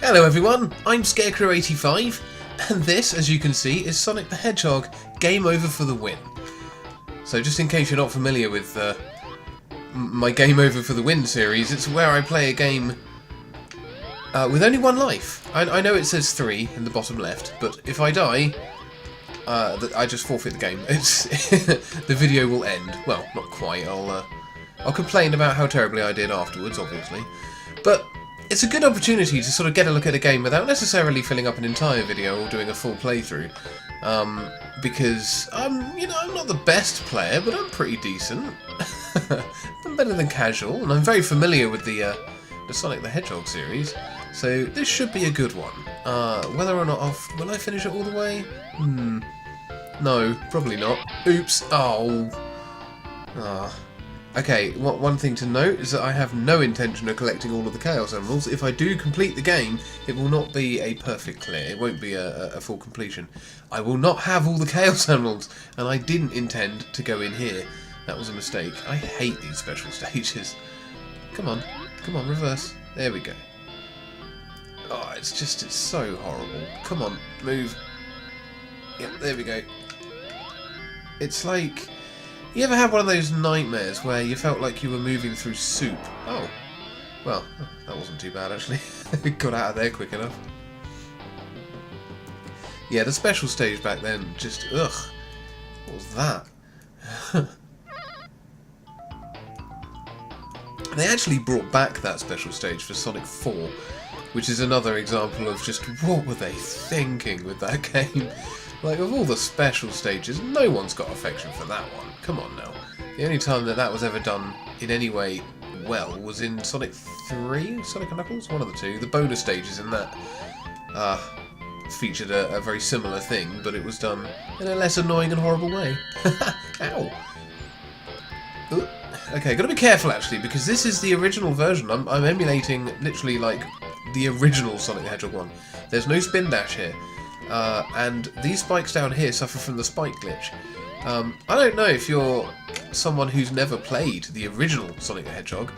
Hello everyone, I'm Scarecrow85, and this, as you can see, is Sonic the Hedgehog Game Over for the win. So just in case you're not familiar with my Game Over for the win series, it's where I play a game with only one life. I know it says 3 in the bottom left, but if I die, I just forfeit the game. The video will end. Well, not quite. I'll complain about how terribly I did afterwards, obviously. But it's a good opportunity to sort of get a look at a game without necessarily filling up an entire video or doing a full playthrough. Because I'm not the best player, but I'm pretty decent. I'm better than casual, and I'm very familiar with the Sonic the Hedgehog series. So this should be a good one. Whether or not will I finish it all the way? No, probably not. Oops. Oh. Okay, one thing to note is that I have no intention of collecting all of the Chaos Emeralds. If I do complete the game, it will not be a perfect clear. It won't be a full completion. I will not have all the Chaos Emeralds, and I didn't intend to go in here. That was a mistake. I hate these special stages. Come on, reverse. There we go. Oh, it's so horrible. Come on, move. Yep, there we go. It's like... You ever had one of those nightmares where you felt like you were moving through soup? Oh. Well, that wasn't too bad actually. Got out of there quick enough. Yeah, the special stage back then, just, ugh. What was that? They actually brought back that special stage for Sonic 4, which is another example of just what were they thinking with that game. Like, of all the special stages, no one's got affection for that one. Come on now. The only time that was ever done in any way well was in Sonic 3? Sonic and Knuckles? One of the two. The bonus stages in that featured a very similar thing, but it was done in a less annoying and horrible way. Ow! Ooh. Okay, gotta be careful actually, because this is the original version. I'm emulating literally like the original Sonic the Hedgehog one. There's no spin dash here. And these spikes down here suffer from the spike glitch. I don't know if you're someone who's never played the original Sonic the Hedgehog.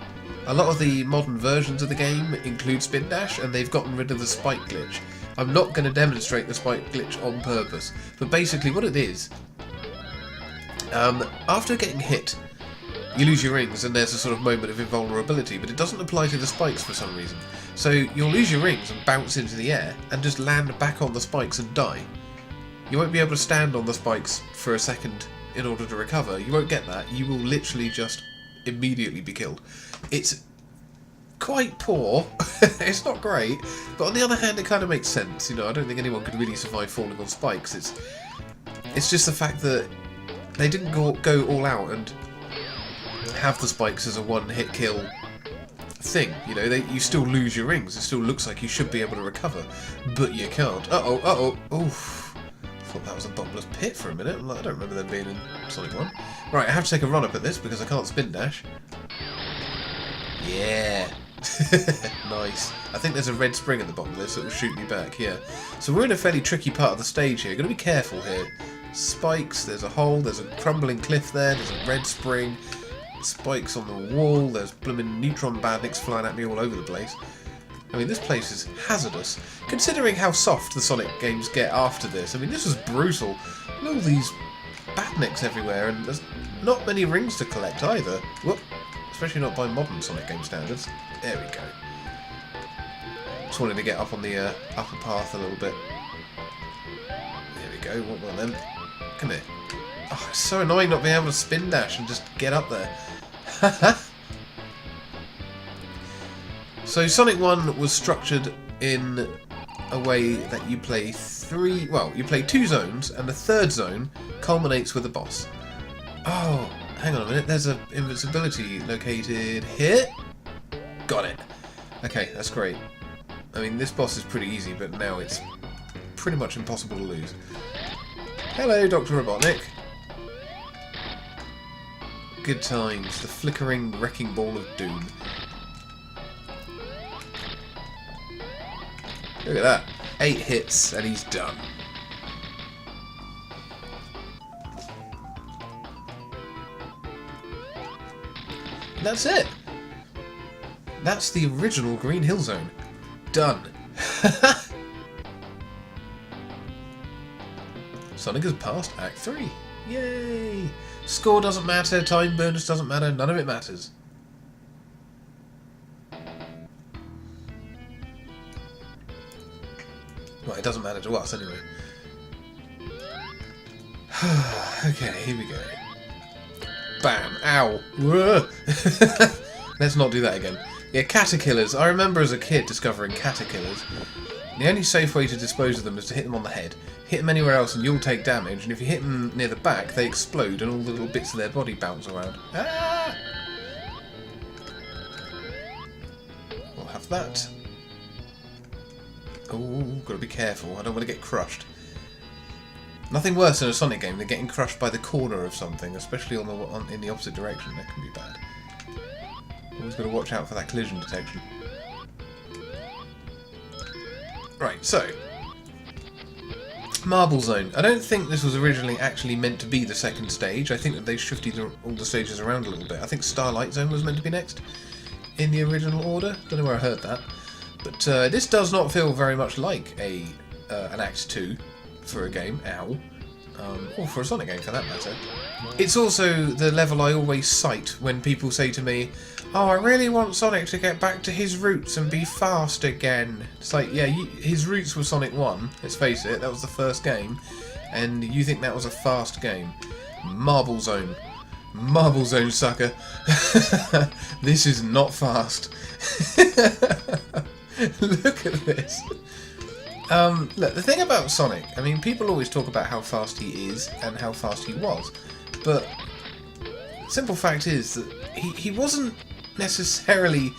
A lot of the modern versions of the game include spin dash, and they've gotten rid of the spike glitch. I'm not going to demonstrate the spike glitch on purpose, but basically what it is, after getting hit, you lose your rings and there's a sort of moment of invulnerability, but it doesn't apply to the spikes for some reason. So you'll lose your rings and bounce into the air and just land back on the spikes and die. You won't be able to stand on the spikes for a second in order to recover. You won't get that. You will literally just immediately be killed. It's quite poor. It's not great, but on the other hand it kind of makes sense. You know, I don't think anyone could really survive falling on spikes. It's just the fact that they didn't go all out and have the spikes as a one-hit kill thing. You know, you still lose your rings. It still looks like you should be able to recover, but you can't. Uh-oh. Oof. I thought that was a bottomless pit for a minute. I don't remember them being in Sonic 1. Right, I have to take a run up at this because I can't spin dash. Yeah. Nice. I think there's a red spring at the bottom of this that will shoot me back, yeah. So we're in a fairly tricky part of the stage here. Got to be careful here. Spikes, there's a hole, there's a crumbling cliff there, there's a red spring. Spikes on the wall, there's blooming neutron badniks flying at me all over the place. I mean, this place is hazardous. Considering how soft the Sonic games get after this, I mean, this was brutal. Look at all these badniks everywhere, and there's not many rings to collect either. Whoop. Especially not by modern Sonic game standards. There we go. Just wanted to get up on the upper path a little bit. There we go, one of them. Come here. Oh, it's so annoying not being able to spin dash and just get up there. So Sonic 1 was structured in a way that you play you play 2 zones, and the third zone culminates with a boss. Oh, hang on a minute, there's an invincibility located here. Got it. Okay, that's great. I mean, this boss is pretty easy, but now it's pretty much impossible to lose. Hello, Dr. Robotnik. Good times. The flickering wrecking ball of doom. Look at that. 8 hits and he's done. And that's it. That's the original Green Hill Zone. Done. Sonic has passed Act 3. Yay! Score doesn't matter, time bonus doesn't matter, none of it matters. Well, it doesn't matter to us anyway. Okay, here we go. Bam! Ow! Let's not do that again. Yeah, caterpillars. I remember as a kid discovering caterpillars. The only safe way to dispose of them is to hit them on the head. Hit them anywhere else and you'll take damage, and if you hit them near the back, they explode and all the little bits of their body bounce around. Ah! We'll have that. Oh, gotta be careful. I don't want to get crushed. Nothing worse in a Sonic game than getting crushed by the corner of something, especially in the opposite direction. That can be bad. Always got to watch out for that collision detection. Right, so Marble Zone. I don't think this was originally actually meant to be the second stage. I think that they shifted all the stages around a little bit. I think Starlight Zone was meant to be next in the original order. Don't know where I heard that. But this does not feel very much like an Act 2 for a game. Ow. Or for a Sonic game for that matter. It's also the level I always cite when people say to me, "Oh, I really want Sonic to get back to his roots and be fast again." It's like, yeah, his roots were Sonic 1, let's face it, that was the first game, and you think that was a fast game. Marble Zone. Marble Zone, sucker. This is not fast. Look at this. Look, the thing about Sonic, I mean, people always talk about how fast he is and how fast he was, but the simple fact is that he wasn't necessarily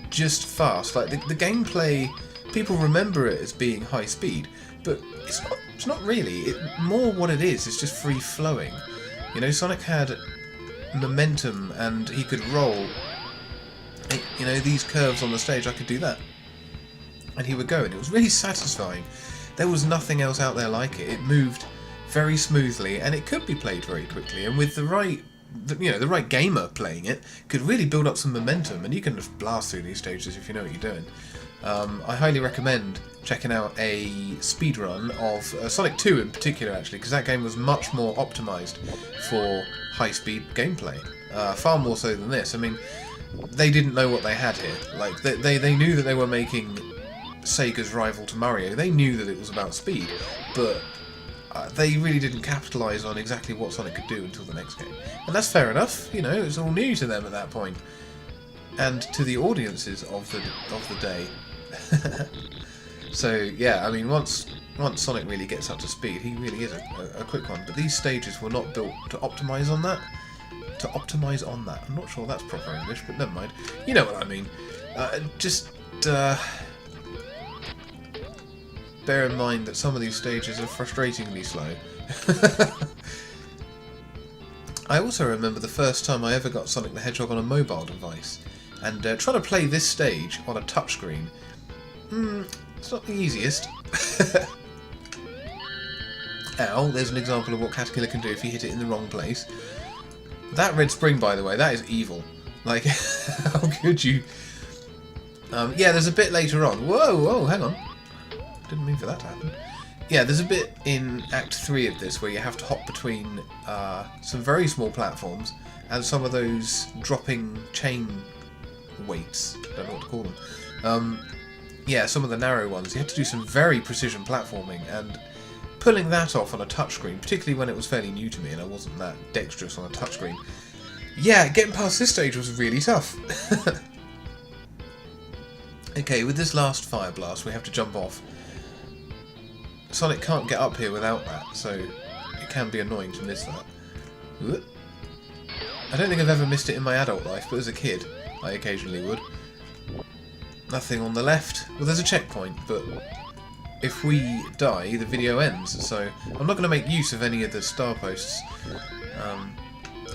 just fast. Like, the gameplay, people remember it as being high speed, but it's not really. More what it is just free-flowing. You know, Sonic had momentum and he could roll. You know, these curves on the stage, I could do that. And he would go, and it was really satisfying. There was nothing else out there like it. It moved very smoothly, and it could be played very quickly. And with the right gamer playing it, could really build up some momentum. And you can just blast through these stages if you know what you're doing. I highly recommend checking out a speedrun of Sonic 2 in particular, actually, because that game was much more optimised for high-speed gameplay. Far more so than this. I mean, they didn't know what they had here. Like, they knew that they were making Sega's rival to Mario. They knew that it was about speed, but they really didn't capitalise on exactly what Sonic could do until the next game. And that's fair enough, you know, it was all new to them at that point. And to the audiences of the day. So, yeah, I mean, once Sonic really gets up to speed, he really is a quick one. But these stages were not built to optimise on that. I'm not sure that's proper English, but never mind. You know what I mean. Bear in mind that some of these stages are frustratingly slow. I also remember the first time I ever got Sonic the Hedgehog on a mobile device, and trying to play this stage on a touchscreen, it's not the easiest. Ow, there's an example of what Caterpillar can do if you hit it in the wrong place. That red spring, by the way, that is evil. Like, how could you... yeah, there's a bit later on. Whoa, hang on. Didn't mean for that to happen. Yeah, there's a bit in Act 3 of this where you have to hop between some very small platforms and some of those dropping chain weights. Don't know what to call them. Yeah, some of the narrow ones. You have to do some very precision platforming, and pulling that off on a touchscreen, particularly when it was fairly new to me and I wasn't that dexterous on a touchscreen. Yeah, getting past this stage was really tough. Okay, with this last fire blast, we have to jump off. Sonic can't get up here without that, so it can be annoying to miss that. I don't think I've ever missed it in my adult life, but as a kid, I occasionally would. Nothing on the left. Well, there's a checkpoint, but if we die, the video ends, so I'm not going to make use of any of the star posts.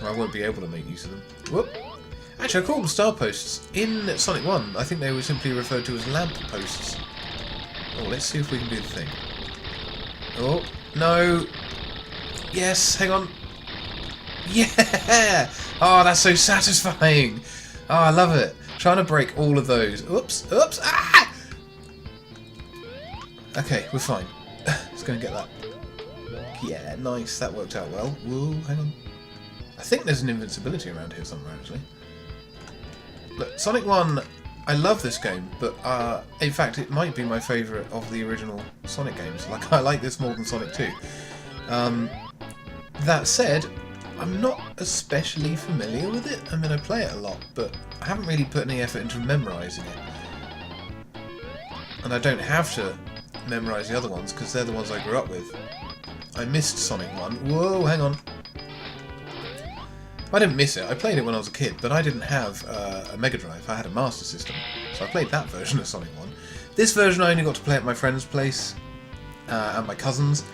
I won't be able to make use of them. Whoop! Actually, I call them star posts. In Sonic 1, I think they were simply referred to as lamp posts. Oh, let's see if we can do the thing. Oh, no. Yes, hang on. Yeah! Oh, that's so satisfying. Oh, I love it. Trying to break all of those. Oops. Ah! Okay, we're fine. Let's go and get that. Yeah, nice. That worked out well. Whoa, hang on. I think there's an invincibility around here somewhere, actually. Look, Sonic 1, I love this game, but in fact, it might be my favourite of the original Sonic games. Like, I like this more than Sonic 2. That said, I'm not especially familiar with it. I mean, I play it a lot, but I haven't really put any effort into memorising it. And I don't have to memorise the other ones, because they're the ones I grew up with. I missed Sonic 1. Whoa, hang on. I didn't miss it. I played it when I was a kid, but I didn't have a Mega Drive. I had a Master System, so I played that version of Sonic 1. This version I only got to play at my friend's place and my cousin's,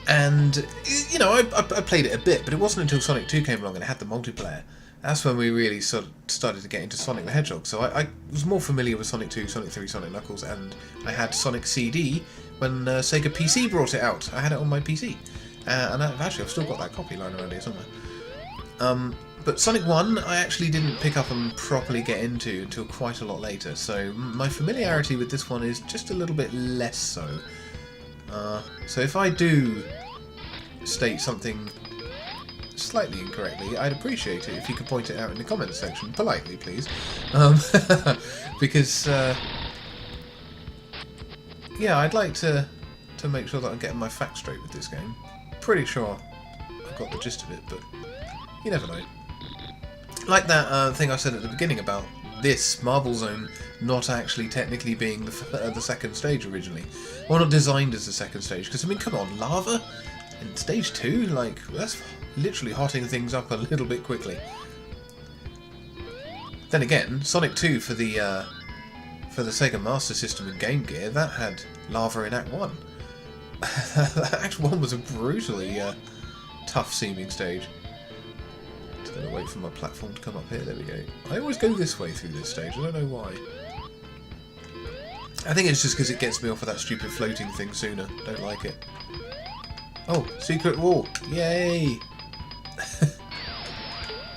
and you know, I played it a bit, but it wasn't until Sonic 2 came along and it had the multiplayer. That's when we really sort of started to get into Sonic the Hedgehog. So I was more familiar with Sonic 2, Sonic 3, Sonic Knuckles, and I had Sonic CD when Sega PC brought it out. I had it on my PC, and I've still got that copy lying around here somewhere. But Sonic 1 I actually didn't pick up and properly get into until quite a lot later, so my familiarity with this one is just a little bit less so. So if I do state something slightly incorrectly, I'd appreciate it if you could point it out in the comments section, politely please. Because, yeah, I'd like to make sure that I'm getting my facts straight with this game. Pretty sure I've got the gist of it, but you never know. Like that thing I said at the beginning about this Marble Zone not actually technically being the second stage originally. Well, not designed as the second stage, because I mean, come on, lava in stage 2? Like, that's literally hotting things up a little bit quickly. Then again, Sonic 2 for the Sega Master System and Game Gear, that had lava in Act 1. Act 1 was a brutally tough seeming stage. Just gonna wait for my platform to come up here. There we go. I always go this way through this stage. I don't know why. I think it's just because it gets me off of that stupid floating thing sooner. Don't like it. Oh, secret wall! Yay!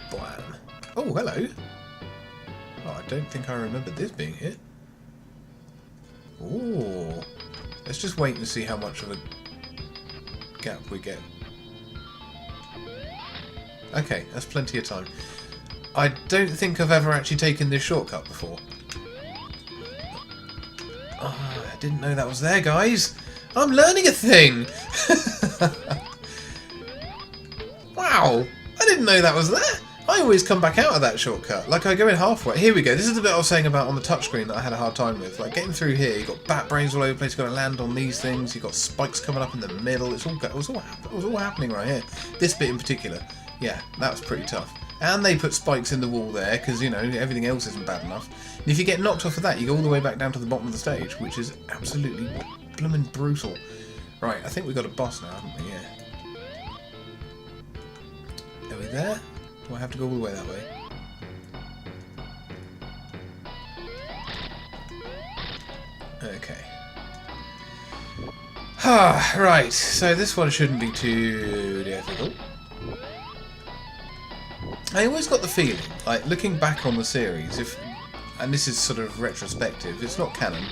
Blam. Oh, hello. Oh, I don't think I remembered this being here. Ooh. Let's just wait and see how much of a gap we get. Okay, that's plenty of time. I don't think I've ever actually taken this shortcut before. Oh, I didn't know that was there, guys. I'm learning a thing! Wow! I didn't know that was there! I always come back out of that shortcut. Like, I go in halfway. Here we go. This is the bit I was saying about on the touchscreen that I had a hard time with. Like, getting through here, you've got bat brains all over the place, you've got to land on these things, you've got spikes coming up in the middle. It was all happening right here. This bit in particular. Yeah, that was pretty tough. And they put spikes in the wall there, because, you know, everything else isn't bad enough. And if you get knocked off of that, you go all the way back down to the bottom of the stage, which is absolutely blooming brutal. Right, I think we've got a boss now, haven't we? Yeah. Are we there? Do I have to go all the way that way? Okay. Ah, right. So this one shouldn't be too difficult. I always got the feeling, like, looking back on the series, and this is sort of retrospective, it's not canon,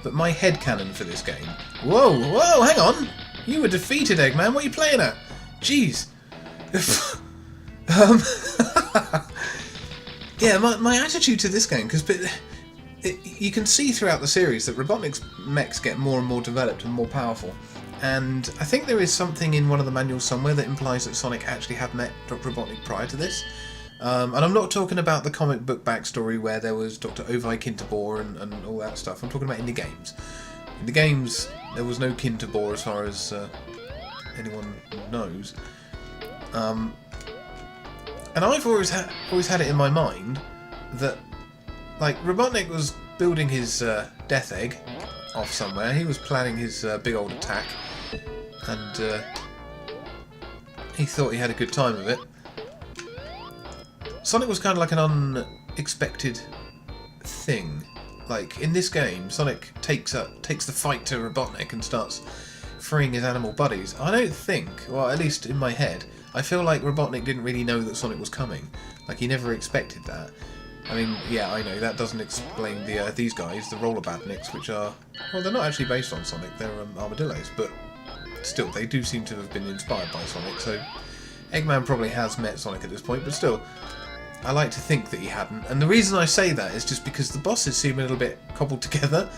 but my head canon for this game... Whoa, whoa, hang on! You were defeated, Eggman, what are you playing at? Jeez. Yeah, my attitude to this game, because you can see throughout the series that Robotnik's mechs get more and more developed and more powerful. And I think there is something in one of the manuals somewhere that implies that Sonic actually had met Dr. Robotnik prior to this. And I'm not talking about the comic book backstory where there was Dr. Ovi Kinterbor and all that stuff. I'm talking about in the games. In the games, there was no Kinterbor as far as anyone knows. And I've always had it in my mind that, like, Robotnik was building his death egg off somewhere. He was planning his big old attack, and he thought he had a good time of it. Sonic was kind of like an unexpected thing. Like, in this game, Sonic takes the fight to Robotnik and starts freeing his animal buddies. I don't think, well, at least in my head, I feel like Robotnik didn't really know that Sonic was coming. Like, he never expected that. I mean, yeah, I know, that doesn't explain these guys, the roller badniks, which are... Well, they're not actually based on Sonic, they're armadillos, but still, they do seem to have been inspired by Sonic, so Eggman probably has met Sonic at this point, but still, I like to think that he hadn't. And the reason I say that is just because the bosses seem a little bit cobbled together.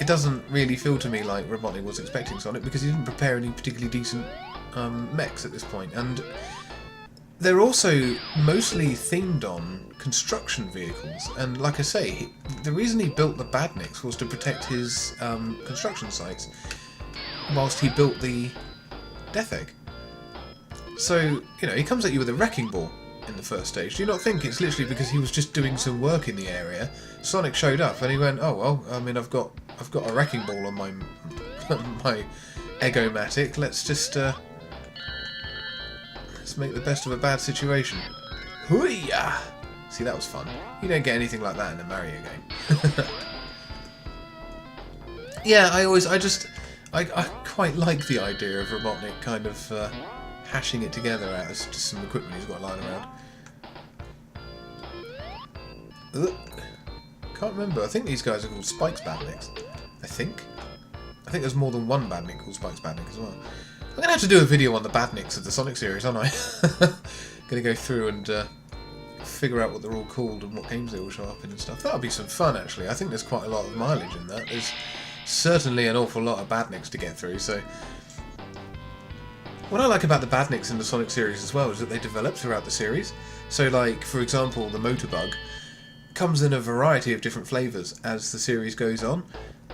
It doesn't really feel to me like Robotnik was expecting Sonic, because he didn't prepare any particularly decent mechs at this point. And they're also mostly themed on construction vehicles. And like I say, the reason he built the Badniks was to protect his construction sites, whilst he built the Death Egg. So, you know, he comes at you with a wrecking ball in the first stage. Do you not think it's literally because he was just doing some work in the area? Sonic showed up and he went, oh well, I mean, I've got a wrecking ball on my my Eggomatic. Let's just let's make the best of a bad situation. Hoo-yah! See, that was fun. You don't get anything like that in a Mario game. Yeah, I quite like the idea of Robotnik kind of hashing it together out of just some equipment he's got lying around. Can't remember. I think these guys are called Spike's Badniks. I think there's more than one Badnik called Spike's Badnik as well. I'm going to have to do a video on the Badniks of the Sonic series, aren't I? Going to go through and figure out what they're all called and what games they all show up in and stuff. That'll be some fun, actually. I think there's quite a lot of mileage in that. There's certainly an awful lot of Badniks to get through, so... What I like about the Badniks in the Sonic series as well is that they develop throughout the series. So, like, for example, the Motorbug comes in a variety of different flavours as the series goes on.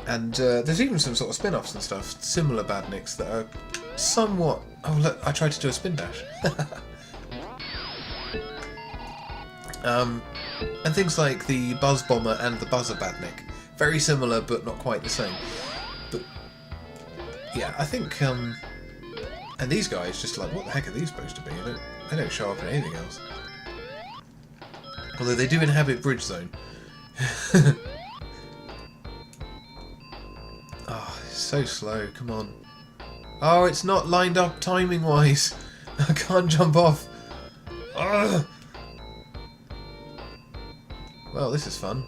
And there's even some sort of spin-offs and stuff, similar Badniks that are somewhat... Oh, look, I tried to do a spin dash. And things like the Buzz Bomber and the Buzzer Badnik. Very similar, but not quite the same. But, yeah, I think... And these guys, just like, what the heck are these supposed to be? They don't show up in anything else. Although they do inhabit Bridge Zone. Oh, it's so slow, come on. Oh, it's not lined up timing-wise. I can't jump off. Ugh. Well, this is fun.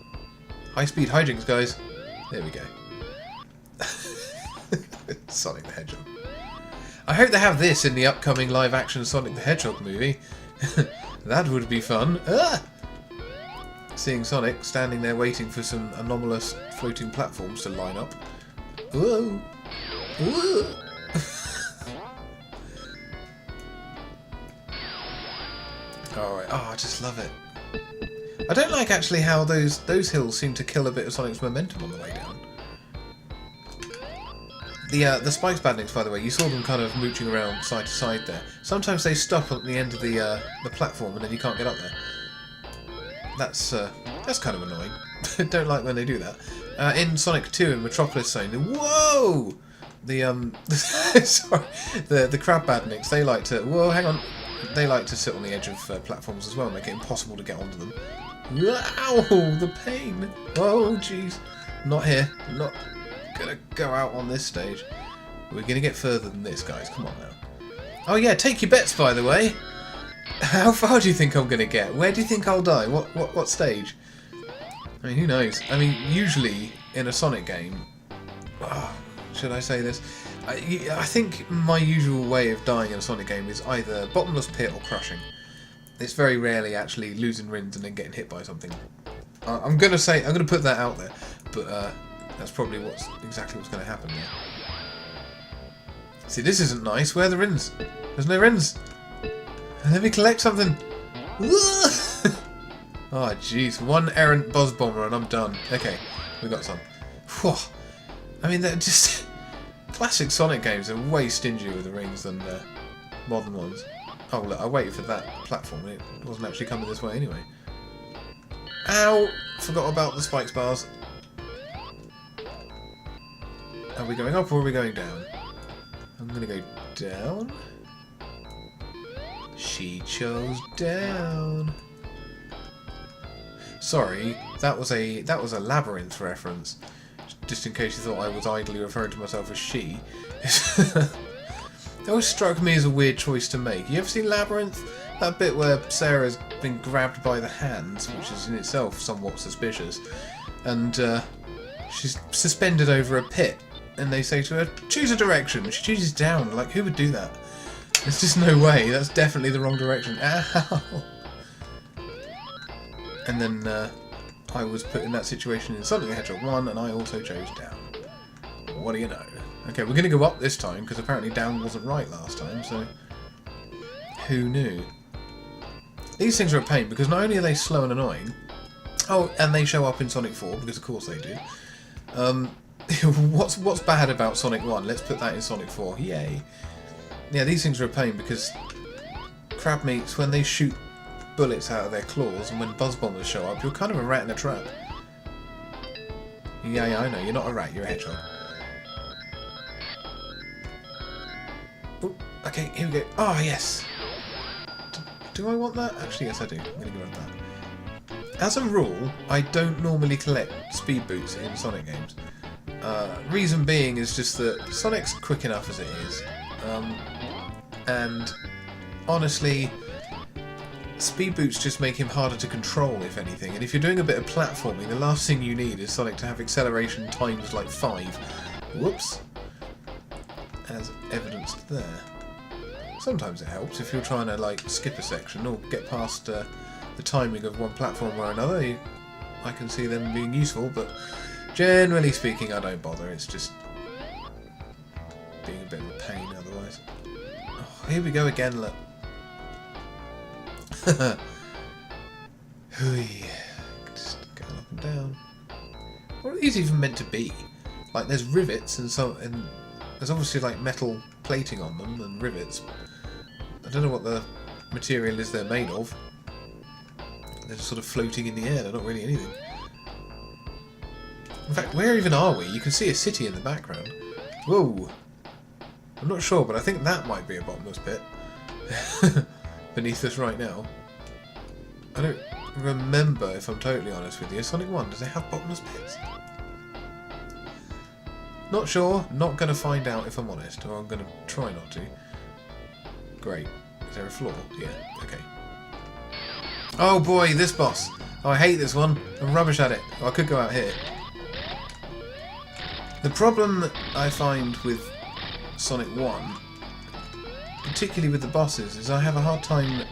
High-speed hijinks, guys. There we go. Sonic the Hedgehog. I hope they have this in the upcoming live-action Sonic the Hedgehog movie. That would be fun. Ah! Seeing Sonic standing there waiting for some anomalous floating platforms to line up. Whoa! Whoa! Alright, oh, I just love it. I don't like actually how those hills seem to kill a bit of Sonic's momentum on the way down. The Spike's Badniks, by the way, you saw them kind of mooching around side to side there. Sometimes they stop at the end of the platform and then you can't get up there. That's kind of annoying. Don't like when they do that. In Sonic 2 and Metropolis Zone, whoa! Sorry, the Crab Badniks, they like to... Whoa, hang on. They like to sit on the edge of platforms as well, make it impossible to get onto them. Wow, the pain! Oh, jeez. Not here. Not gonna go out on this stage. We're gonna get further than this, guys. Come on now. Oh yeah, take your bets, by the way. How far do you think I'm gonna get? Where do you think I'll die? What stage? I mean, who knows? I mean, usually in a Sonic game... Oh, should I say this? I think my usual way of dying in a Sonic game is either bottomless pit or crushing. It's very rarely actually losing rings and then getting hit by something. I'm gonna put that out there, but that's probably exactly what's gonna happen here. See, this isn't nice. Where are the rings? There's no rings. Let me collect something. Oh, jeez. One errant Buzz Bomber and I'm done. Okay, we got some. Whew. I mean, they're just... Classic Sonic games are way stingier with the rings than modern ones. Oh, look, I waited for that platform and it wasn't actually coming this way anyway. Ow! Forgot about the spikes bars. Are we going up or are we going down? I'm gonna go down. She chose down. Sorry, that was a Labyrinth reference. Just in case you thought I was idly referring to myself as she. It always struck me as a weird choice to make. You ever seen Labyrinth? That bit where Sarah's been grabbed by the hands, which is in itself somewhat suspicious, and she's suspended over a pit, and they say to her, choose a direction. She chooses down. Like, who would do that? There's just no way. That's definitely the wrong direction. Ow! And then I was put in that situation in Sonic the Hedgehog 1, and I also chose down. What do you know? Okay, we're going to go up this time, because apparently down wasn't right last time, so who knew? These things are a pain, because not only are they slow and annoying, oh, and they show up in Sonic 4, because of course they do. What's bad about Sonic 1? Let's put that in Sonic 4. Yay! Yeah, these things are a pain, because crab meats, when they shoot bullets out of their claws, and when buzz bombers show up, you're kind of a rat in a trap. Yeah, I know, you're not a rat, you're a hedgehog. Ooh, okay, here we go. Oh, yes! Do I want that? Actually, yes I do. I'm going to go with that. As a rule, I don't normally collect speed boots in Sonic games. Reason being is just that Sonic's quick enough as it is. And honestly, speed boots just make him harder to control, if anything. And if you're doing a bit of platforming, the last thing you need is Sonic to have acceleration times like 5. Whoops. As evidenced there. Sometimes it helps if you're trying to like skip a section or get past the timing of one platform or another. I can see them being useful, but generally speaking I don't bother. It's just being a bit of a pain otherwise. Oh, here we go again, look. Just going up and down. What are these even meant to be? Like there's rivets and there's obviously like metal plating on them and rivets. I don't know what the material is they're made of. They're just sort of floating in the air, they're not really anything. In fact, where even are we? You can see a city in the background. Whoa! I'm not sure, but I think that might be a bottomless pit. Beneath us right now. I don't remember, if I'm totally honest with you. Sonic 1, does it have bottomless pits? Not sure, not going to find out if I'm honest, or I'm going to try not to. Great. Is there a floor? Yeah, okay. Oh boy, this boss. Oh, I hate this one. I'm rubbish at it. Oh, I could go out here. The problem I find with Sonic 1, particularly with the bosses, is I have a hard time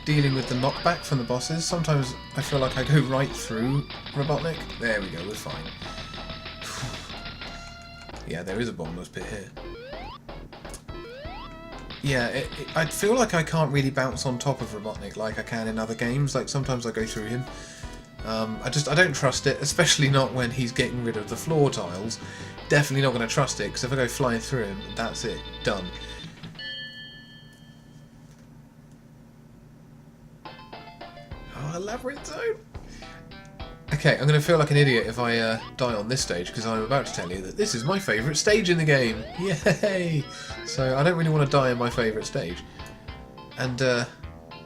dealing with the knockback from the bosses. Sometimes I feel like I go right through Robotnik. There we go, we're fine. Yeah, there is a bottomless pit here. Yeah, I feel like I can't really bounce on top of Robotnik like I can in other games. Like, sometimes I go through him. I don't trust it, especially not when he's getting rid of the floor tiles. Definitely not going to trust it, because if I go flying through him, that's it. Done. Oh, Labyrinth Zone! Okay, I'm going to feel like an idiot if I die on this stage, because I'm about to tell you that this is my favourite stage in the game. Yay! So I don't really want to die on my favourite stage. And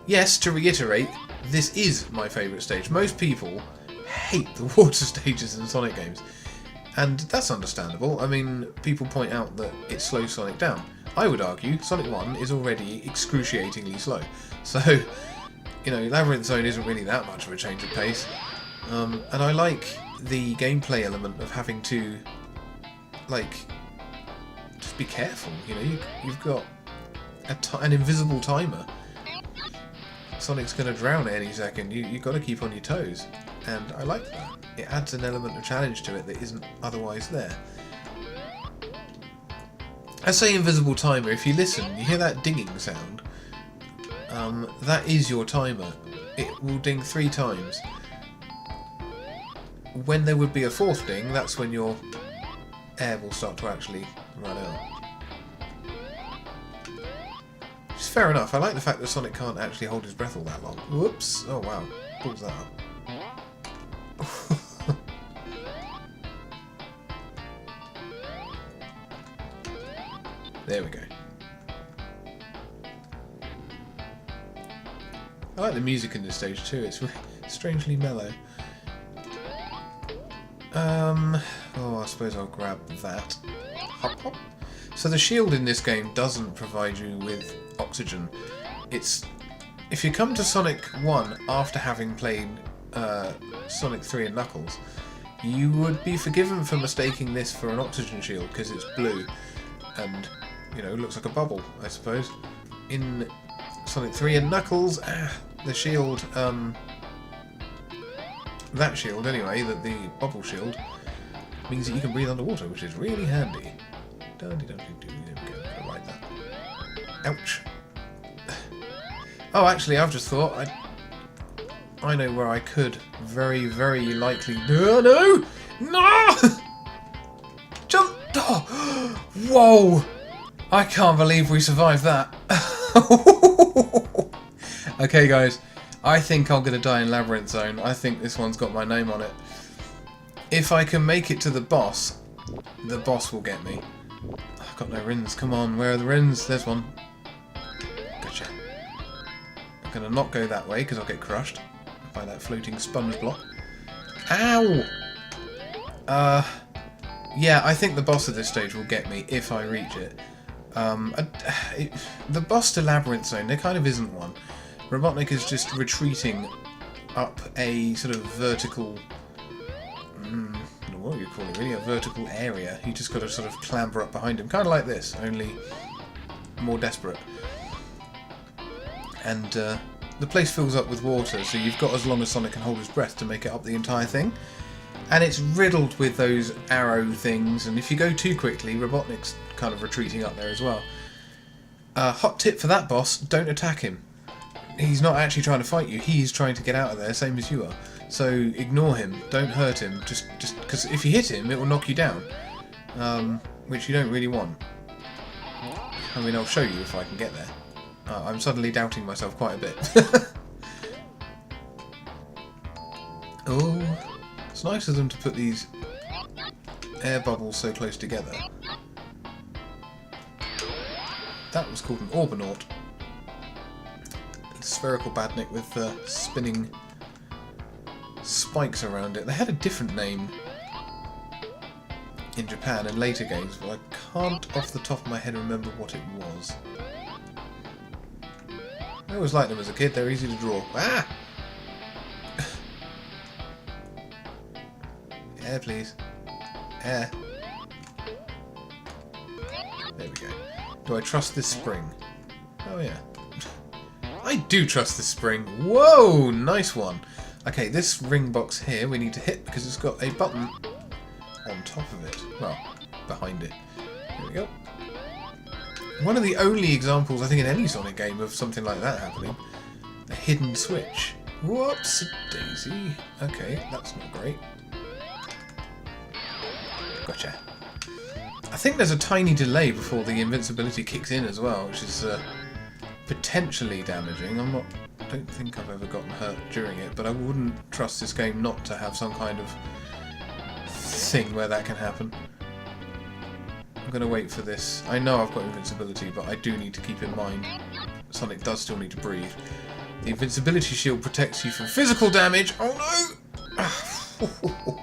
yes, to reiterate, this is my favourite stage. Most people hate the water stages in Sonic games. And that's understandable. I mean, people point out that it slows Sonic down. I would argue Sonic 1 is already excruciatingly slow. So, you know, Labyrinth Zone isn't really that much of a change of pace. And I like the gameplay element of having to, like, just be careful, you know, you've got an invisible timer. Sonic's going to drown at any second, you've got to keep on your toes, and I like that. It adds an element of challenge to it that isn't otherwise there. I say invisible timer, if you listen, you hear that dinging sound, that is your timer. It will ding 3 times. When there would be a 4th ding, that's when your air will start to actually run out. Which is fair enough. I like the fact that Sonic can't actually hold his breath all that long. Whoops! Oh wow, pulls that up. There we go. I like the music in this stage too. It's strangely mellow. Oh, I suppose I'll grab that. Hop, hop. So the shield in this game doesn't provide you with oxygen. It's... If you come to Sonic 1 after having played Sonic 3 and Knuckles, you would be forgiven for mistaking this for an oxygen shield because it's blue and, you know, looks like a bubble, I suppose. In Sonic 3 and Knuckles, the shield, that shield anyway, the bubble shield, means that you can breathe underwater, which is really handy. There we go, I'll write that. Ouch. Oh, actually, I've just thought, I know where I could very, very likely... No! No! Jump! Oh. Whoa! I can't believe we survived that. Okay, guys. I think I'm going to die in Labyrinth Zone. I think this one's got my name on it. If I can make it to the boss will get me. I've got no rins. Come on, where are the rins? There's one. Gotcha. I'm going to not go that way because I'll get crushed by that floating sponge block. Ow! Yeah, I think the boss of this stage will get me if I reach it. The boss to Labyrinth Zone, there kind of isn't one. Robotnik is just retreating up a sort of vertical... what do you call it, really? A vertical area. You just got to sort of clamber up behind him. Kind of like this, only more desperate. And the place fills up with water, so you've got as long as Sonic can hold his breath to make it up the entire thing. And it's riddled with those arrow things, and if you go too quickly, Robotnik's kind of retreating up there as well. Hot tip for that boss, don't attack him. He's not actually trying to fight you, he's trying to get out of there, same as you are. So ignore him, don't hurt him, just because if you hit him, it will knock you down. Which you don't really want. I mean, I'll show you if I can get there. I'm suddenly doubting myself quite a bit. Oh, it's nice of them to put these air bubbles so close together. That was called an Orbinaut. A spherical badnik with spinning spikes around it. They had a different name in Japan in later games, but I can't off the top of my head remember what it was. I always liked them as a kid, they're easy to draw. Ah! Air, please. Air. There we go. Do I trust this spring? Oh yeah. I do trust this spring. Whoa! Nice one. Okay, this ring box here we need to hit because it's got a button on top of it. Well, behind it. There we go. One of the only examples, I think, in any Sonic game of something like that happening. A hidden switch. Whoops-a-daisy. Okay, that's not great. Gotcha. I think there's a tiny delay before the invincibility kicks in as well, which is potentially damaging. I don't think I've ever gotten hurt during it, but I wouldn't trust this game not to have some kind of thing where that can happen. I'm going to wait for this. I know I've got invincibility, but I do need to keep in mind Sonic does still need to breathe. The invincibility shield protects you from physical damage. Oh no!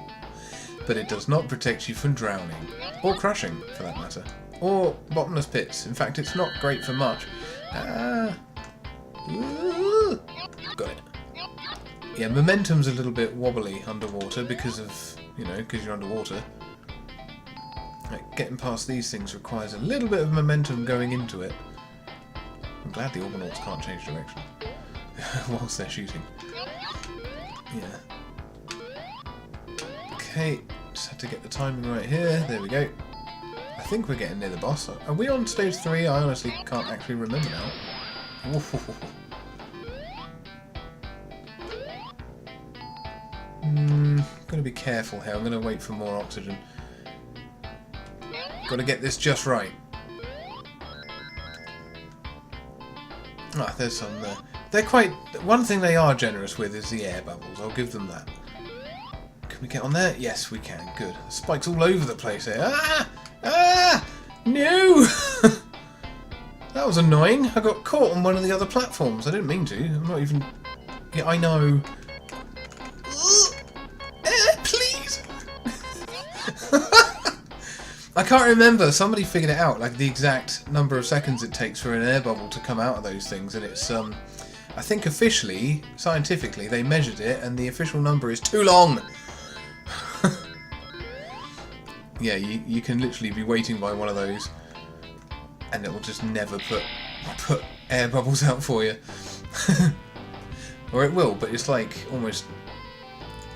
But it does not protect you from drowning. Or crushing, for that matter. Or bottomless pits. In fact, it's not great for much. Got it. Yeah, momentum's a little bit wobbly underwater because of, you know, because you're underwater. Like, getting past these things requires a little bit of momentum going into it. I'm glad the Orbinauts can't change direction whilst they're shooting. Yeah. Okay, just had to get the timing right here. There we go. I think we're getting near the boss. Are we on stage 3? I honestly can't actually remember now. I'm going to be careful here. I'm going to wait for more oxygen. Got to get this just right. Ah, there's some there. They're quite... One thing they are generous with is the air bubbles. I'll give them that. Can we get on there? Yes, we can. Good. Spikes all over the place here. Ah! Ah! No! That was annoying. I got caught on one of the other platforms. I didn't mean to. I'm not even... Yeah, I know. Please! I can't remember. Somebody figured it out, like the exact number of seconds it takes for an air bubble to come out of those things, and it's I think officially, scientifically, they measured it, and the official number is too long. Yeah, you can literally be waiting by one of those, and it will just never put air bubbles out for you. Or it will, but it's like almost.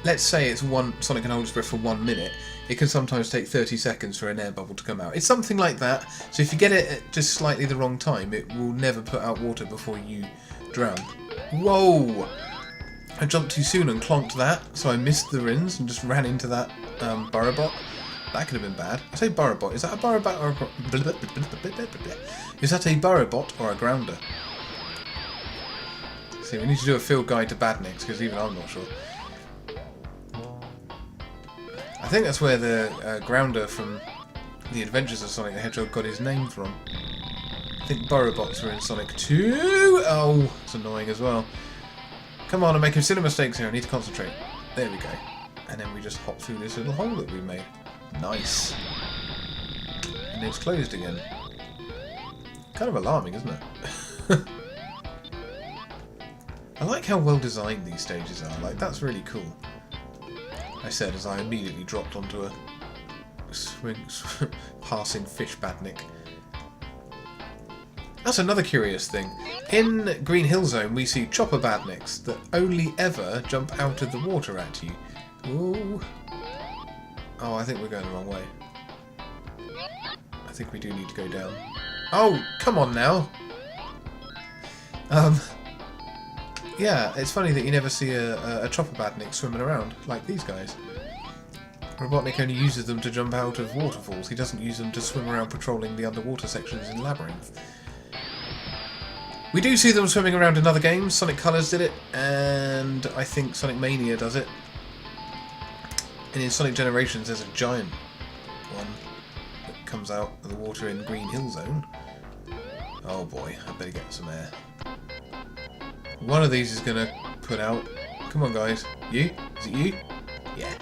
Let's say it's Sonic can hold his breath for 1 minute. It can sometimes take 30 seconds for an air bubble to come out. It's something like that. So if you get it at just slightly the wrong time, it will never put out water before you drown. Whoa! I jumped too soon and clonked that, so I missed the rins and just ran into that Burrowbot. That could have been bad. I say Burrowbot. Is that a Burrowbot or a... Is that a Burrowbot or a Grounder? See, we need to do a field guide to Badniks, because even I'm not sure. I think that's where the Grounder from The Adventures of Sonic the Hedgehog got his name from. I think Burrowbots were in Sonic 2. Oh, it's annoying as well. Come on, I'm making silly mistakes here. I need to concentrate. There we go. And then we just hop through this little hole that we made. Nice. And it's closed again. Kind of alarming, isn't it? I like how well designed these stages are. Like, that's really cool. I said as I immediately dropped onto a passing fish badnik. That's another curious thing. In Green Hill Zone we see chopper badniks that only ever jump out of the water at you. Ooh. Oh, I think we're going the wrong way. I think we do need to go down. Oh, come on now! Yeah, it's funny that you never see a chopper badnik swimming around, like these guys. Robotnik only uses them to jump out of waterfalls. He doesn't use them to swim around patrolling the underwater sections in Labyrinth. We do see them swimming around in other games. Sonic Colors did it, and I think Sonic Mania does it. And in Sonic Generations there's a giant one that comes out of the water in Green Hill Zone. Oh boy, I better get some air. One of these is going to put out... Come on, guys. You? Is it you? Yeah.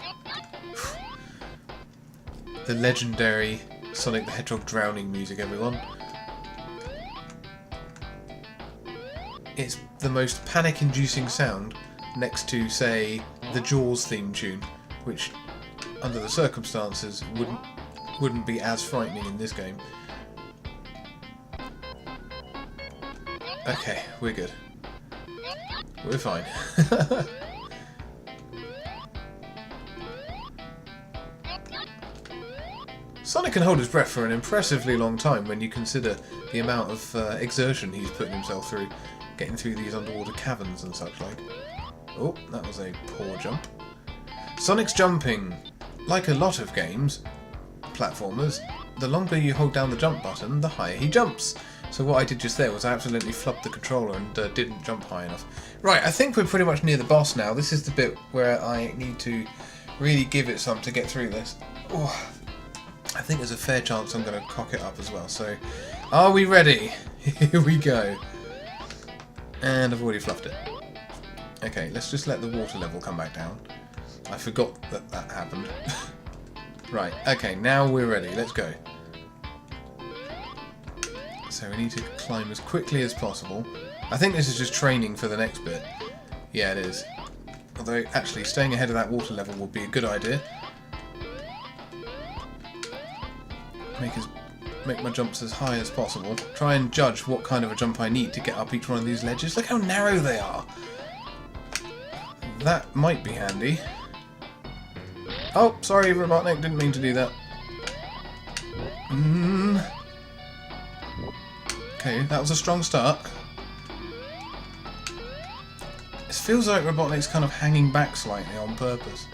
The legendary Sonic the Hedgehog drowning music, everyone. It's the most panic-inducing sound next to, say, the Jaws theme tune, which, under the circumstances, wouldn't be as frightening in this game. Okay, we're good. We're fine. Sonic can hold his breath for an impressively long time when you consider the amount of exertion he's putting himself through, getting through these underwater caverns and such like. Oh, that was a poor jump. Sonic's jumping, like a lot of games, platformers, the longer you hold down the jump button, the higher he jumps. So what I did just there was I absolutely flubbed the controller and didn't jump high enough. Right, I think we're pretty much near the boss now. This is the bit where I need to really give it some to get through this. Oh, I think there's a fair chance I'm going to cock it up as well. So, are we ready? Here we go. And I've already fluffed it. Okay, let's just let the water level come back down. I forgot that that happened. Right, okay, now we're ready. Let's go. So we need to climb as quickly as possible. I think this is just training for the next bit. Yeah, it is. Although, actually, staying ahead of that water level would be a good idea. Make my jumps as high as possible. Try and judge what kind of a jump I need to get up each one of these ledges. Look how narrow they are! That might be handy. Oh, sorry, Robotnik, didn't mean to do that. Okay, that was a strong start. It feels like Robotnik's kind of hanging back slightly on purpose.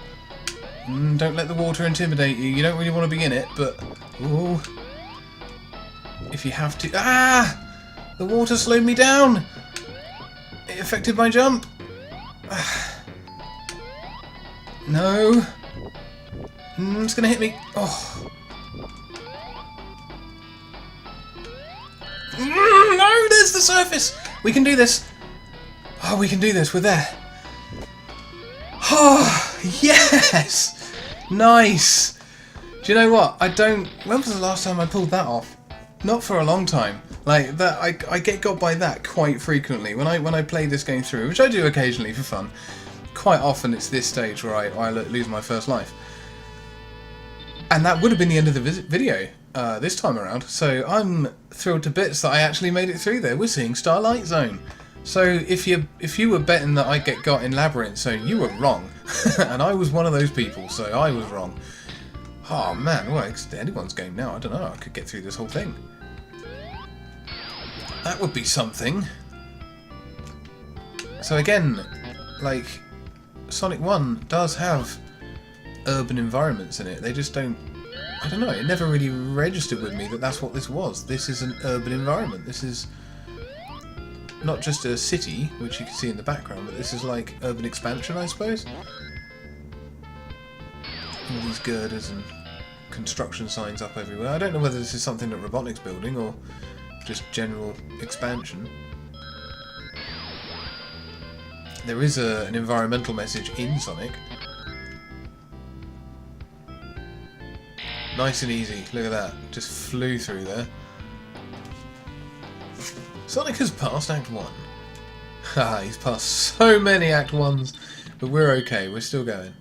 Don't let the water intimidate you. You don't really want to be in it, but... Ooh. If you have to... Ah! The water slowed me down! It affected my jump! No! It's gonna hit me! Oh! No! There's the surface! We can do this! Oh, we can do this. We're there. Oh, yes! Nice! Do you know what? I don't... When was the last time I pulled that off? Not for a long time. Like, that, I get got by that quite frequently. When I play this game through, which I do occasionally for fun, quite often it's this stage where I lose my first life. And that would have been the end of the video this time around. So I'm thrilled to bits that I actually made it through there. We're seeing Starlight Zone. So if you were betting that I'd get got in Labyrinth Zone, you were wrong. And I was one of those people, so I was wrong. Oh man, well, it's anyone's game now. I don't know, I could get through this whole thing. That would be something. So again, like, Sonic 1 does have urban environments in it. They just don't... I don't know, it never really registered with me that that's what this was. This is an urban environment. This is not just a city, which you can see in the background, but this is like urban expansion, I suppose. All these girders and construction signs up everywhere. I don't know whether this is something that Robotnik's building or just general expansion. There is an environmental message in Sonic. Nice and easy, look at that. Just flew through there. Sonic has passed Act 1. Haha, he's passed so many Act 1s, but we're okay, we're still going.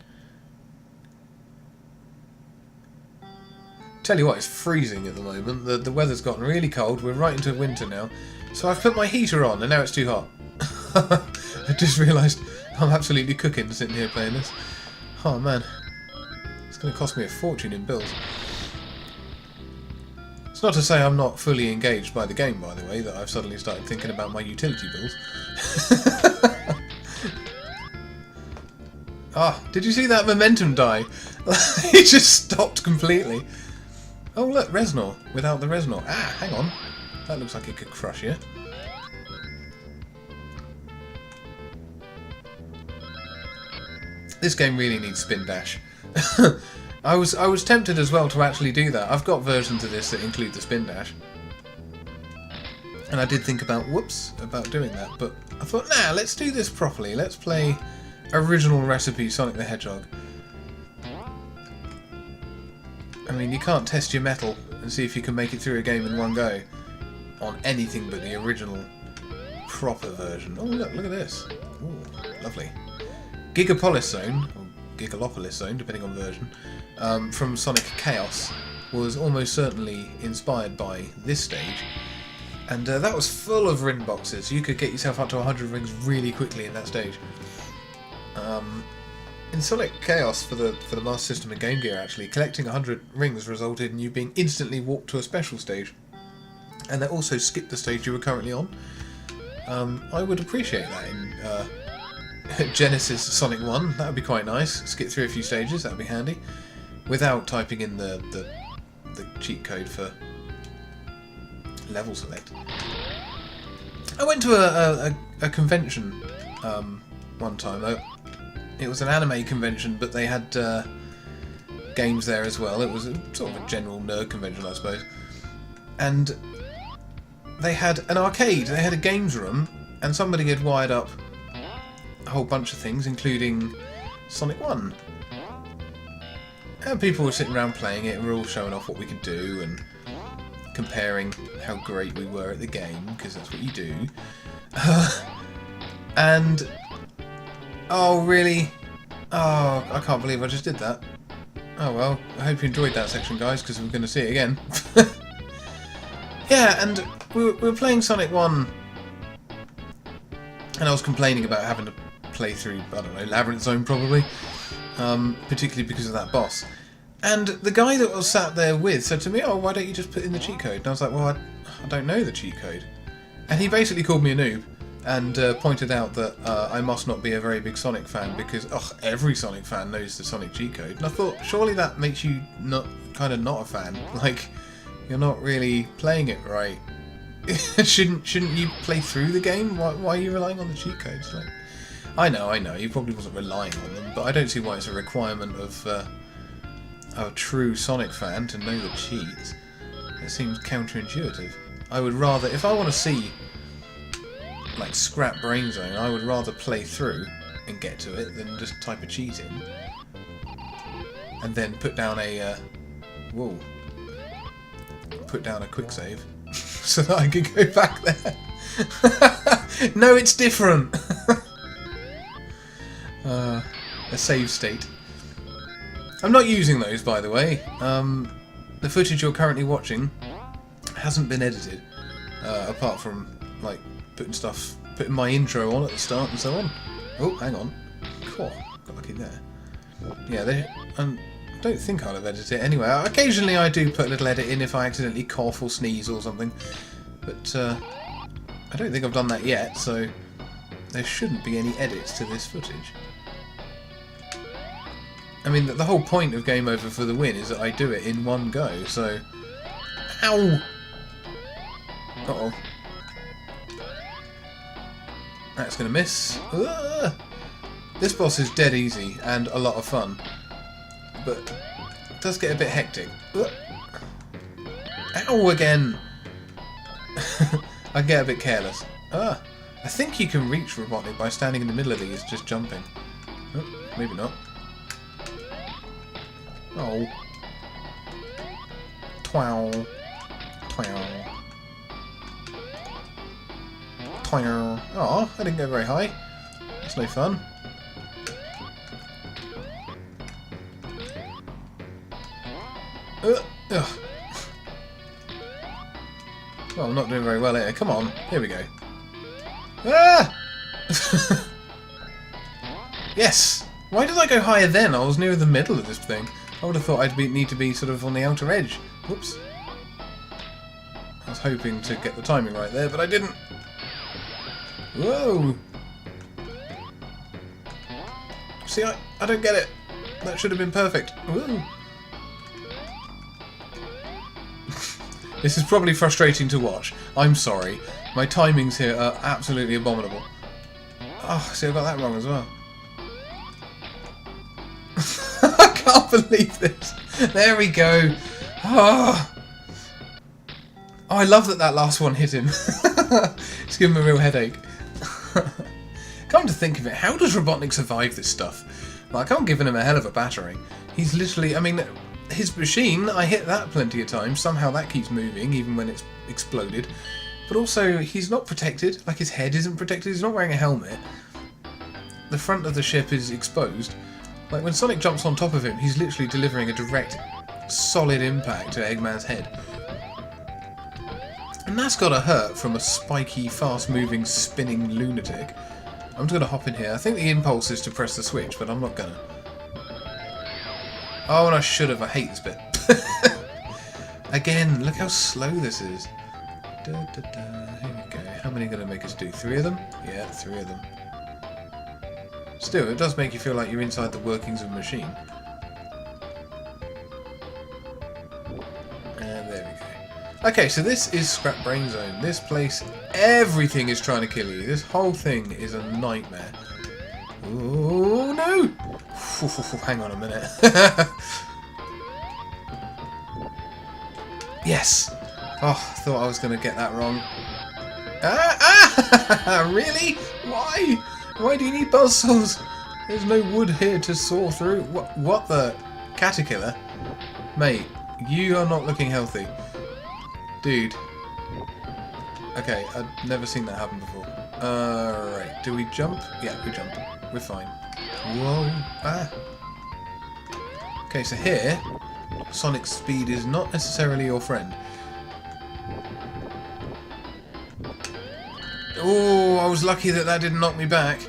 Tell you what, it's freezing at the moment. The weather's gotten really cold. We're right into winter now. So I've put my heater on and now it's too hot. I just realised I'm absolutely cooking sitting here playing this. Oh man. It's going to cost me a fortune in bills. It's not to say I'm not fully engaged by the game, by the way, that I've suddenly started thinking about my utility bills. Ah, did you see that momentum die? It just stopped completely. Oh look, Reznor, without the Reznor. Ah, hang on. That looks like it could crush you. This game really needs Spin Dash. I was tempted as well to actually do that. I've got versions of this that include the Spin Dash. And I did think about, about doing that, but I thought, nah, let's do this properly. Let's play original recipe Sonic the Hedgehog. I mean, you can't test your metal and see if you can make it through a game in one go on anything but the original proper version. Oh, look at this. Ooh, lovely. Gigapolis Zone, or Gigalopolis Zone, depending on version, from Sonic Chaos was almost certainly inspired by this stage. And that was full of ring boxes. You could get yourself up to 100 rings really quickly in that stage. In Sonic Chaos for the Master System and Game Gear, actually, collecting 100 rings resulted in you being instantly warped to a special stage. And that also skipped the stage you were currently on. I would appreciate that in Genesis Sonic 1. That would be quite nice. Skip through a few stages, that would be handy. Without typing in the cheat code for level select. I went to a convention one time. It was an anime convention, but they had games there as well. It was sort of a general nerd convention, I suppose. And they had an arcade. They had a games room, and somebody had wired up a whole bunch of things, including Sonic 1. And people were sitting around playing it, and we were all showing off what we could do, and comparing how great we were at the game, because that's what you do. And... oh, really? Oh, I can't believe I just did that. Oh well, I hope you enjoyed that section, guys, because we're going to see it again. Yeah, and we were playing Sonic 1, and I was complaining about having to play through, I don't know, Labyrinth Zone probably, particularly because of that boss. And the guy that I was sat there with said to me, oh, why don't you just put in the cheat code? And I was like, well, I don't know the cheat code. And he basically called me a noob. And pointed out that I must not be a very big Sonic fan because every Sonic fan knows the Sonic cheat code. And I thought, surely that makes you not a fan. Like, you're not really playing it right. shouldn't you play through the game? Why are you relying on the cheat codes? Like, I know, you probably wasn't relying on them, but I don't see why it's a requirement of a true Sonic fan to know the cheats. It seems counterintuitive. I would rather, if I want to see like scrap Brain Zone, I would rather play through and get to it than just type a cheat in and then put down a Whoa. Put down a quick save so that I could go back there. No, it's different. A save state. I'm not using those, by the way. The footage you're currently watching hasn't been edited, apart from like putting my intro on at the start and so on. Oh, hang on. Cool. Got lucky there. Yeah, I don't think I'll have edited it anyway. Occasionally I do put a little edit in if I accidentally cough or sneeze or something, but I don't think I've done that yet, so there shouldn't be any edits to this footage. I mean, the whole point of Game Over for the Win is that I do it in one go, so... Ow! Uh-oh. That's going to miss. This boss is dead easy and a lot of fun, but it does get a bit hectic. Ow again! I get a bit careless. I think you can reach Robotnik by standing in the middle of these, just jumping. Oh, maybe not. Oh. Twow. Twow. Twow. Oh, I didn't go very high. That's no fun. Ugh. Well, I'm not doing very well here. Come on. Here we go. Ah! Yes! Why did I go higher then? I was near the middle of this thing. I would have thought I'd need to be sort of on the outer edge. Whoops. I was hoping to get the timing right there, but I didn't. Whoa! See, I don't get it. That should have been perfect. Woo! This is probably frustrating to watch. I'm sorry. My timings here are absolutely abominable. Oh, see, I got that wrong as well. I can't believe this. There we go. Oh, I love that last one hit him. It's given him a real headache. Come to think of it, how does Robotnik survive this stuff? Like, I'm giving him a hell of a battering. He's literally, I mean, his machine, I hit that plenty of times. Somehow that keeps moving, even when it's exploded. But also, he's not protected. Like, his head isn't protected. He's not wearing a helmet. The front of the ship is exposed. Like, when Sonic jumps on top of him, he's literally delivering a direct, solid impact to Eggman's head. And that's gotta hurt from a spiky, fast-moving, spinning lunatic. I'm just gonna hop in here. I think the impulse is to press the switch, but I'm not gonna. Oh, and I should have. I hate this bit. Again, look how slow this is. Da, da, da. Here we go. How many are going to make us do? 3 of them? Yeah, 3 of them. Still, it does make you feel like you're inside the workings of a machine. And there we go. Okay, so this is Scrap Brain Zone. This place, everything is trying to kill you. This whole thing is a nightmare. Oh no! Hang on a minute. Yes! Oh, I thought I was going to get that wrong. Really? Why? Why do you need buzzsaws? There's no wood here to saw through. What the? Caterpillar? Mate, you are not looking healthy. Dude. Okay, I've never seen that happen before. Right, do we jump? Yeah, we jump. We're fine. Whoa. Ah. Okay, so here, Sonic's speed is not necessarily your friend. Oh, I was lucky that didn't knock me back.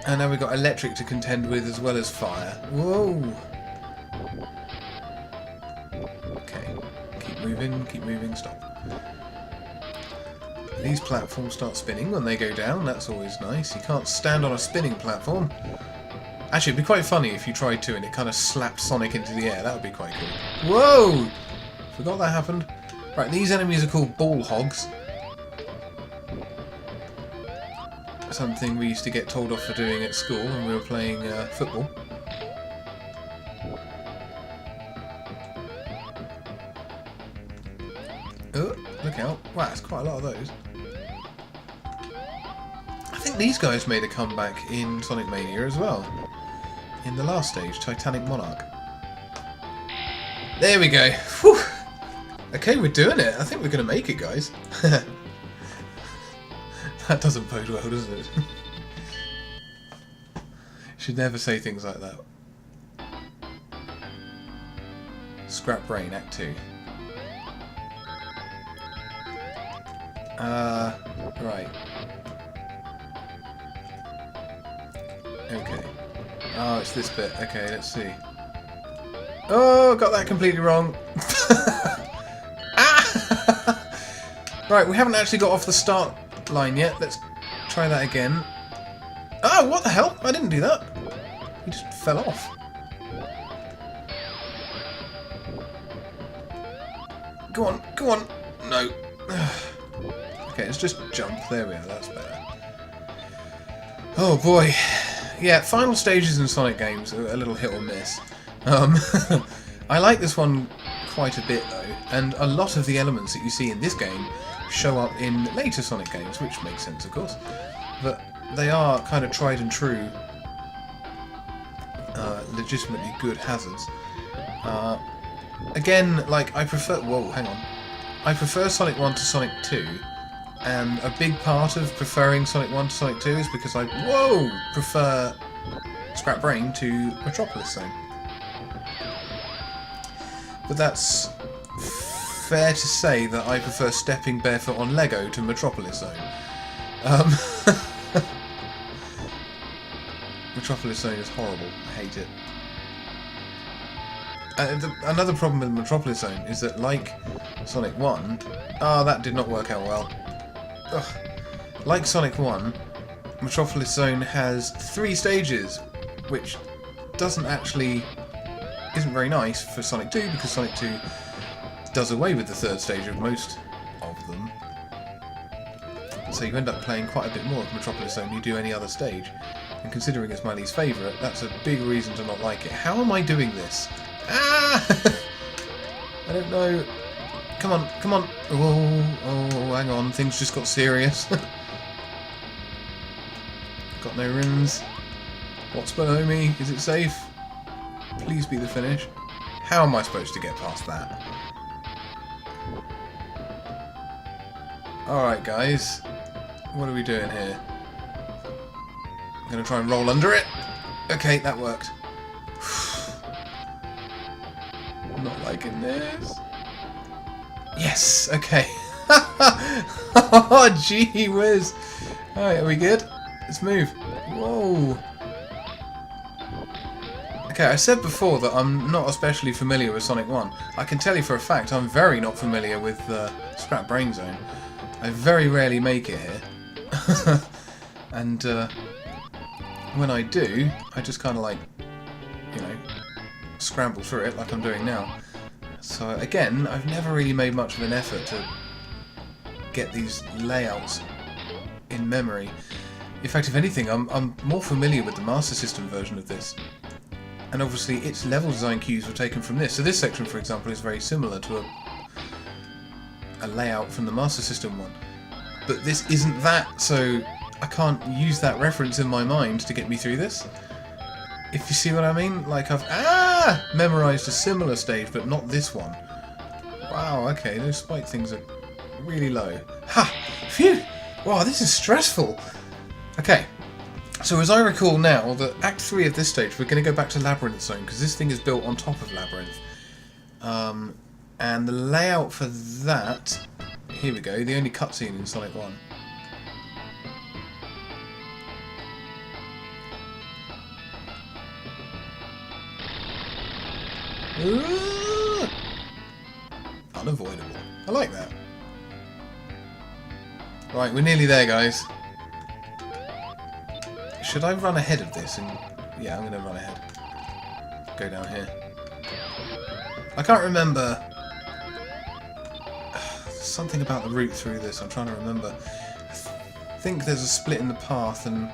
And now we've got electric to contend with as well as fire. Whoa. Okay, keep moving, stop. These platforms start spinning when they go down, that's always nice. You can't stand on a spinning platform. Actually, it'd be quite funny if you tried to and it kind of slapped Sonic into the air. That would be quite cool. Whoa! Forgot that happened. Right, these enemies are called ball hogs. Something we used to get told off for doing at school when we were playing football. Oh, look out. Wow, that's quite a lot of those. I think these guys made a comeback in Sonic Mania as well. In the last stage, Titanic Monarch. There we go. Whew. Okay, we're doing it. I think we're going to make it, guys. That doesn't bode well, does it? Should never say things like that. Scrap Brain, Act 2. Right. Okay. Oh, it's this bit. Okay, let's see. Oh, got that completely wrong. Ah! Right, we haven't actually got off the start line yet. Let's try that again. Oh, what the hell? I didn't do that. He just fell off. Go on, go on. No. Okay, let's just jump. There we are, that's better. Oh boy. Yeah, final stages in Sonic games are a little hit or miss. I like this one quite a bit though, and a lot of the elements that you see in this game show up in later Sonic games, which makes sense of course. But they are kind of tried and true, legitimately good hazards. Again, like, I prefer... Whoa, hang on. I prefer Sonic 1 to Sonic 2, and a big part of preferring Sonic 1 to Sonic 2 is because I, prefer Scrap Brain to Metropolis Zone. But that's fair to say that I prefer stepping barefoot on Lego to Metropolis Zone. Metropolis Zone is horrible. I hate it. Another problem with Metropolis Zone is that, like Sonic 1... Oh, that did not work out well. Ugh. Like Sonic 1, Metropolis Zone has 3 stages, which isn't very nice for Sonic 2, because Sonic 2 does away with the 3rd stage of most of them. So you end up playing quite a bit more of Metropolis Zone than you do any other stage. And considering it's my least favourite, that's a big reason to not like it. How am I doing this? Ah! I don't know. Come on, come on. Oh, hang on. Things just got serious. Got no rims. What's below me? Is it safe? Please be the finish. How am I supposed to get past that? Alright, guys. What are we doing here? I'm going to try and roll under it. Okay, that worked. Not liking this. Yes, okay. Oh, gee whiz. Alright, are we good? Let's move. Whoa. Okay, I said before that I'm not especially familiar with Sonic 1. I can tell you for a fact I'm very not familiar with Scrap Brain Zone. I very rarely make it here. And when I do, I just kind of like, you know, scramble through it like I'm doing now. So again, I've never really made much of an effort to get these layouts in memory. In fact, if anything, I'm more familiar with the Master System version of this. And obviously its level design cues were taken from this. So this section, for example, is very similar to a layout from the Master System one. But this isn't that, so I can't use that reference in my mind to get me through this. If you see what I mean? Like I've memorised a similar stage, but not this one. Wow, okay, those spike things are really low. Ha! Phew! Wow, this is stressful! Okay, so as I recall now, that Act 3 of this stage, we're going to go back to Labyrinth Zone, because this thing is built on top of Labyrinth. And the layout for that... Here we go, the only cutscene in Sonic 1. Ooh! Unavoidable. I like that. Right, we're nearly there, guys. Should I run ahead of this? And yeah, I'm going to run ahead. Go down here. I can't remember. Something about the route through this. I'm trying to remember. I think there's a split in the path, and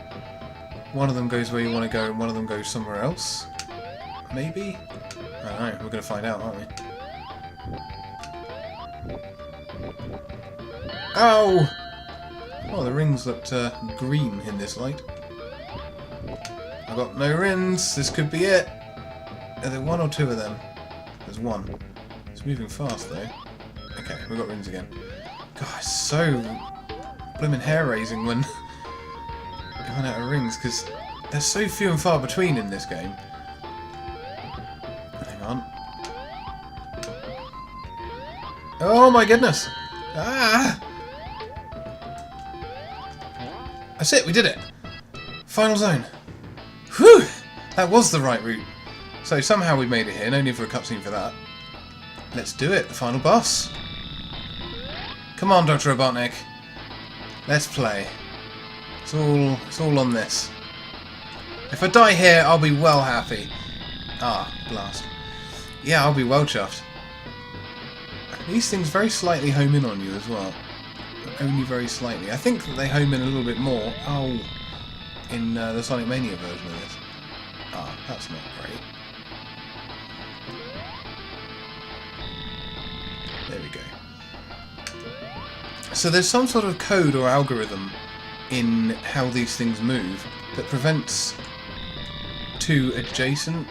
one of them goes where you want to go, and one of them goes somewhere else. Maybe? I don't know. We're going to find out, aren't we? Ow! Oh, the rings looked green in this light. I've got no rings. This could be it. Are there one or two of them? There's one. It's moving fast though. Okay, we've got rings again. God, it's so blooming hair-raising when you run out of rings, because there's so few and far between in this game. Hang on. Oh my goodness! Ah! That's it, we did it! Final zone. Whew! That was the right route. So somehow we made it here, no need for a cutscene for that. Let's do it, the final boss. Come on, Dr. Robotnik. Let's play. It's all on this. If I die here, I'll be well happy. Ah, blast. Yeah, I'll be well chuffed. These things very slightly home in on you as well. But only very slightly. I think that they home in a little bit more. Oh, in the Sonic Mania version of this. Ah, that's not great. There we go. So there's some sort of code or algorithm in how these things move that prevents two adjacent,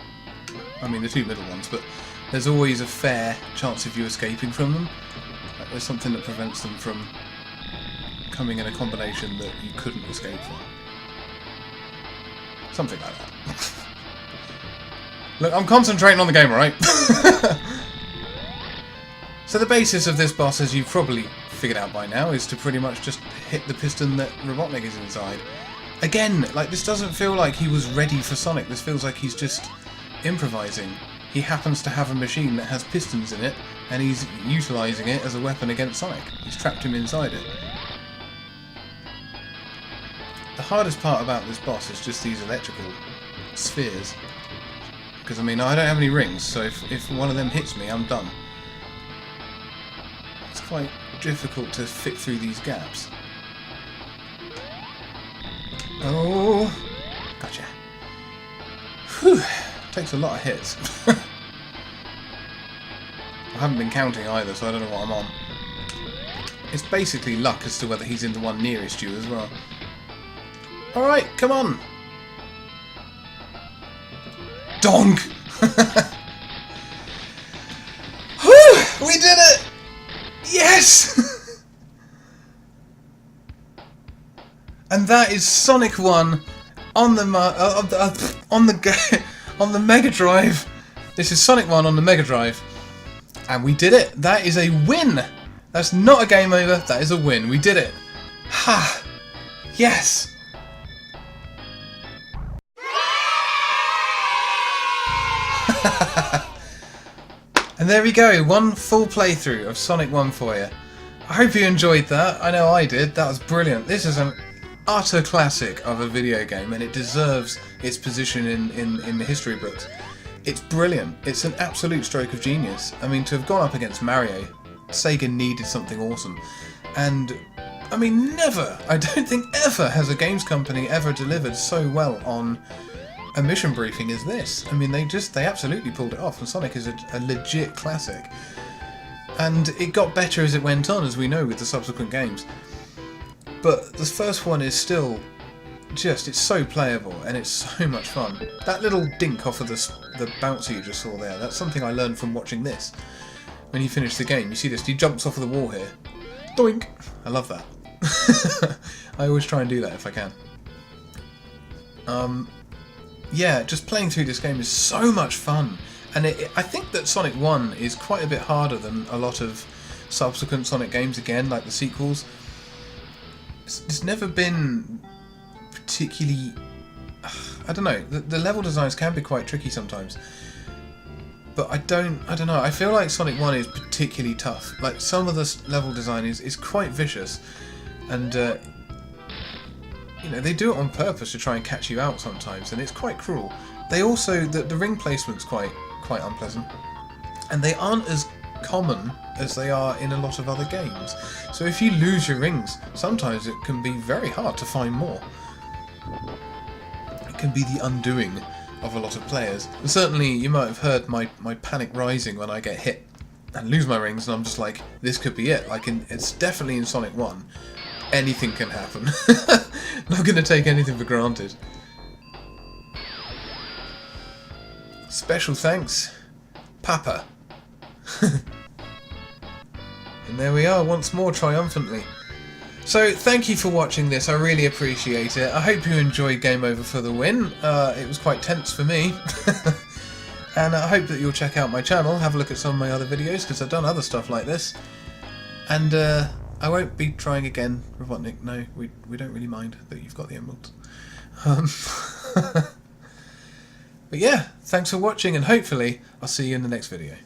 I mean the two middle ones, but there's always a fair chance of you escaping from them. Like there's something that prevents them from coming in a combination that you couldn't escape from. Something like that. Look, I'm concentrating on the game, alright? So the basis of this boss, as you've probably figured out by now, is to pretty much just hit the piston that Robotnik is inside. Again, like, this doesn't feel like he was ready for Sonic. This feels like he's just improvising. He happens to have a machine that has pistons in it, and he's utilising it as a weapon against Sonic. He's trapped him inside it. The hardest part about this boss is just these electrical spheres. Because, I mean, I don't have any rings, so if one of them hits me, I'm done. It's quite difficult to fit through these gaps. Oh, gotcha. Whew, takes a lot of hits. I haven't been counting either, so I don't know what I'm on. It's basically luck as to whether he's in the one nearest you as well. Alright, come on! Donk! Whew, we did it! Yes! And that is Sonic 1 on the on the Mega Drive. This is Sonic 1 on the Mega Drive, and we did it. That is a win. That's not a game over. That is a win. We did it. Ha! Yes. And there we go, one full playthrough of Sonic 1 for you. I hope you enjoyed that. I know I did. That was brilliant. This is an utter classic of a video game, and it deserves its position in the history books. It's brilliant. It's an absolute stroke of genius. I mean, to have gone up against Mario, Sega needed something awesome. And, I mean, never, I don't think ever has a games company ever delivered so well on a mission briefing as this. I mean, they absolutely pulled it off, and Sonic is a legit classic. And it got better as it went on, as we know, with the subsequent games. But the first one is still just, it's so playable, and it's so much fun. That little dink off of the bouncer you just saw there, that's something I learned from watching this. When you finish the game, you see this, he jumps off of the wall here. Doink! I love that. I always try and do that if I can. Yeah, just playing through this game is so much fun. And I think that Sonic 1 is quite a bit harder than a lot of subsequent Sonic games, again, like the sequels. It's never been particularly... I don't know, the level designs can be quite tricky sometimes. But I don't know, I feel like Sonic 1 is particularly tough. Like, some of the level design is quite vicious. And, you know, they do it on purpose to try and catch you out sometimes, and it's quite cruel. They also, the ring placement's quite unpleasant, and they aren't as common as they are in a lot of other games. So if you lose your rings, sometimes it can be very hard to find more. It can be the undoing of a lot of players. And certainly you might have heard my panic rising when I get hit and lose my rings, and I'm just like, this could be it. Like, it's definitely in Sonic 1. Anything can happen. Not going to take anything for granted. Special thanks, Papa. And there we are, once more triumphantly. So, thank you for watching this, I really appreciate it. I hope you enjoyed Game Over for the win. It was quite tense for me. And I hope that you'll check out my channel, have a look at some of my other videos, because I've done other stuff like this. And I won't be trying again, Robotnik. No, we don't really mind that you've got the emeralds. But yeah, thanks for watching, and hopefully I'll see you in the next video.